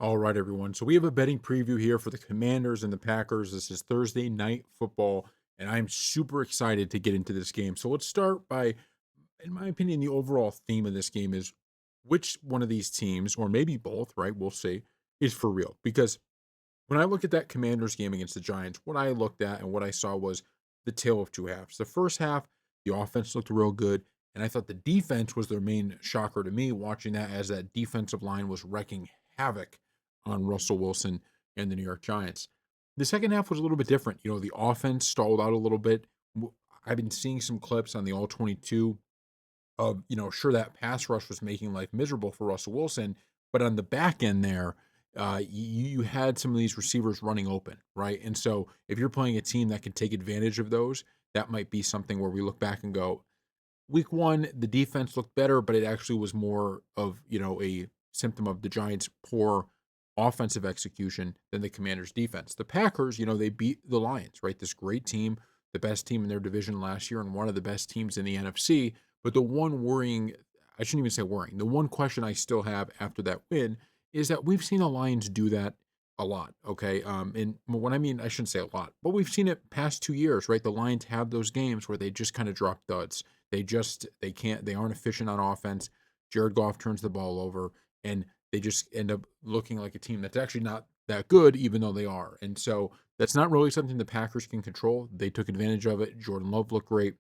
All right, everyone. So we have a betting preview here for the Commanders and the Packers. This is Thursday night football, and I'm super excited to get into this game. So let's start by, in my opinion, the overall theme of this game is which one of these teams, or maybe both, right? We'll see, is for real. Because when I look at that Commanders game against the Giants, what I looked at and what I saw was the tale of two halves. The first half, the offense looked real good, and I thought the defense was their main shocker to me, watching that as that defensive line was wrecking havoc on Russell Wilson and the New York Giants. The second half was a little bit different. The offense stalled out a little bit. I've been seeing some clips on the All 22 of, sure, that pass rush was making life miserable for Russell Wilson, but on the back end there, you had some of these receivers running open, right? And so if you're playing a team that can take advantage of those, that might be something where we look back and go, week one, the defense looked better, but it actually was more of, a symptom of the Giants' poor offensive execution than the Commanders' defense. The Packers, they beat the Lions, right? This great team, the best team in their division last year, and one of the best teams in the NFC. But the one worrying, I shouldn't even say worrying, the one question I still have after that win is that we've seen the Lions do that a lot. Okay. And what I mean, I shouldn't say a lot, but we've seen it past 2 years, right? The Lions have those games where they just kind of drop duds. They aren't efficient on offense. Jared Goff turns the ball over, and they just end up looking like a team that's actually not that good, even though they are. And so that's not really something the Packers can control. They took advantage of it. Jordan Love looked great.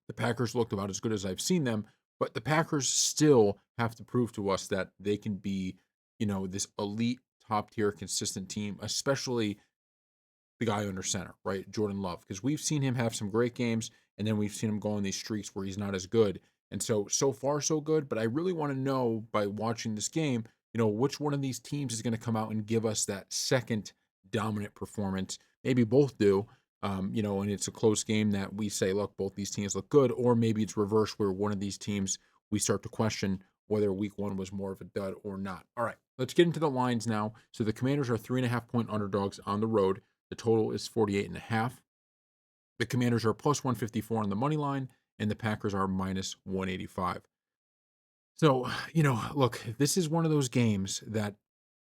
The Packers looked about as good as I've seen them, but the Packers still have to prove to us that they can be, this elite, top tier, consistent team, especially the guy under center, right? Jordan Love, because we've seen him have some great games, and then we've seen him go on these streaks where he's not as good. And so far, so good. But I really want to know by watching this game, which one of these teams is going to come out and give us that second dominant performance. Maybe both do, and it's a close game that we say, look, both these teams look good, or maybe it's reverse where one of these teams we start to question whether week one was more of a dud or not. All right, let's get into the lines now. So the Commanders are 3.5 point underdogs on the road. The total is 48.5. The Commanders are plus 154 on the money line, and the Packers are minus 185. So, look, this is one of those games that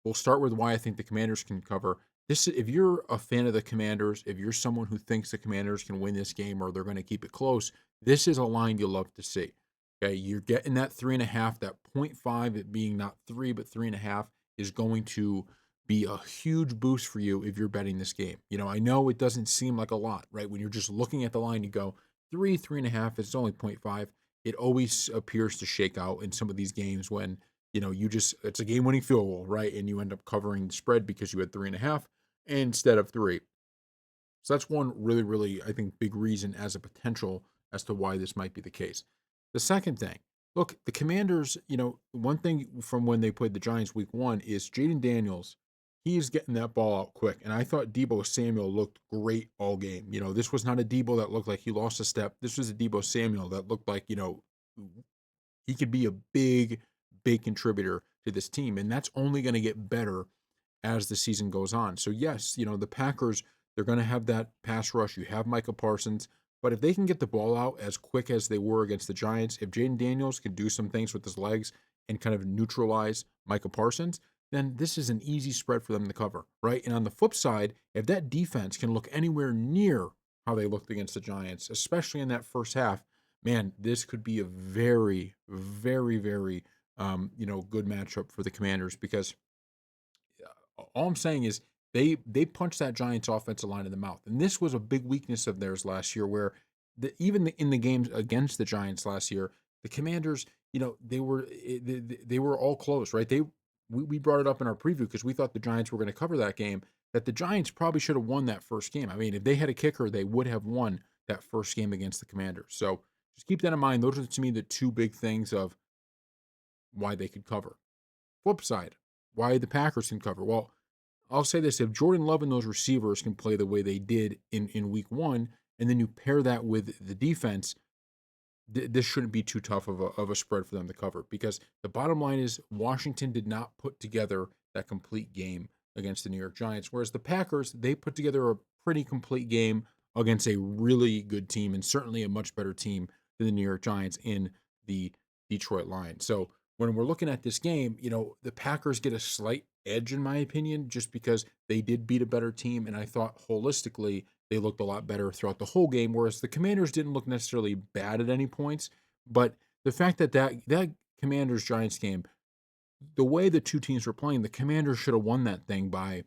we'll start with why I think the Commanders can cover. If you're a fan of the Commanders, if you're someone who thinks the Commanders can win this game or they're going to keep it close, this is a line you love to see. Okay, you're getting that 3.5, that point five, it being not three but 3.5, is going to be a huge boost for you if you're betting this game. I know it doesn't seem like a lot, right? When you're just looking at the line, you go 3.5, it's only point five. It always appears to shake out in some of these games when it's a game-winning field goal, right? And you end up covering the spread because you had 3.5 instead of three. So that's one really, really, I think, big reason as a potential as to why this might be the case. The second thing, look, the Commanders, one thing from when they played the Giants week one is Jaden Daniels. He's getting that ball out quick. And I thought Debo Samuel looked great all game. This was not a Debo that looked like he lost a step. This was a Debo Samuel that looked like, he could be a big, big contributor to this team. And that's only going to get better as the season goes on. So yes, the Packers, they're going to have that pass rush. You have Micah Parsons, but if they can get the ball out as quick as they were against the Giants, if Jaden Daniels can do some things with his legs and kind of neutralize Micah Parsons, then this is an easy spread for them to cover, right? And on the flip side, if that defense can look anywhere near how they looked against the Giants, especially in that first half, man, this could be a very, very, very, good matchup for the Commanders because all I'm saying is they punched that Giants offensive line in the mouth, and this was a big weakness of theirs last year. Where in the games against the Giants last year, the Commanders, they were all close, right? We brought it up in our preview because we thought the Giants were going to cover that game. That the Giants probably should have won that first game. I mean, if they had a kicker, they would have won that first game against the Commanders. So just keep that in mind. Those are to me the two big things of why they could cover. Flip side, why the Packers can cover. Well, I'll say this: if Jordan Love and those receivers can play the way they did in Week One, and then you pair that with the defense, this shouldn't be too tough of a spread for them to cover. Because the bottom line is Washington did not put together that complete game against the New York Giants, whereas the Packers, they put together a pretty complete game against a really good team and certainly a much better team than the New York Giants in the Detroit Lions. So when we're looking at this game, the Packers get a slight edge in my opinion, just because they did beat a better team, and I thought holistically they looked a lot better throughout the whole game, whereas the Commanders didn't look necessarily bad at any points. But the fact that that Commanders Giants game, the way the two teams were playing, the Commanders should have won that thing by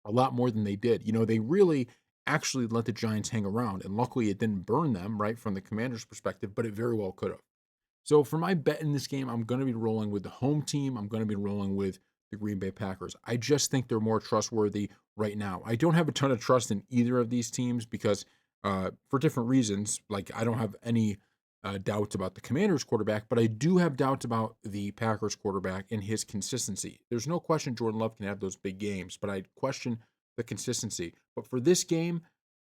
a lot more than they did. They really actually let the Giants hang around, and luckily it didn't burn them, right, from the Commanders' perspective, but it very well could have. So for my bet in this game, I'm going to be rolling with the home team. I'm going to be rolling with the Green Bay Packers. I just think they're more trustworthy right now. I don't have a ton of trust in either of these teams because, for different reasons, like I don't have any doubts about the Commanders quarterback, but I do have doubts about the Packers quarterback and his consistency. There's no question Jordan Love can have those big games, but I question the consistency. But for this game,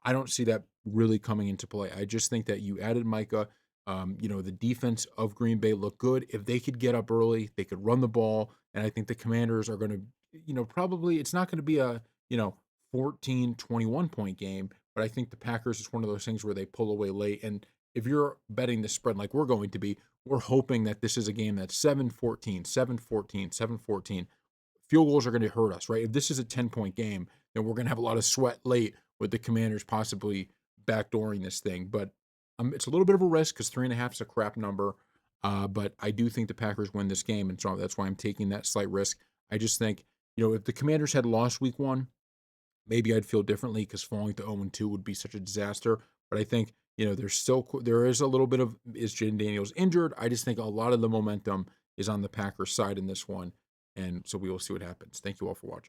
I don't see that really coming into play. I just think that you added Micah. The defense of Green Bay looked good. If they could get up early, they could run the ball. And I think the Commanders are going to, probably it's not going to be a, 14-21 point game, but I think the Packers is one of those things where they pull away late. And if you're betting the spread like we're going to be, we're hoping that this is a game that's 7-14, 7-14, 7-14. Field goals are going to hurt us, right? If this is a 10-point game, then we're going to have a lot of sweat late with the Commanders possibly backdooring this thing. But it's a little bit of a risk because 3.5 is a crap number. But I do think the Packers win this game, and so that's why I'm taking that slight risk. I just think, if the Commanders had lost week one, maybe I'd feel differently because falling to 0-2 would be such a disaster. But I think, there is a little bit of, is Jaden Daniels injured? I just think a lot of the momentum is on the Packers side in this one. And so we will see what happens. Thank you all for watching.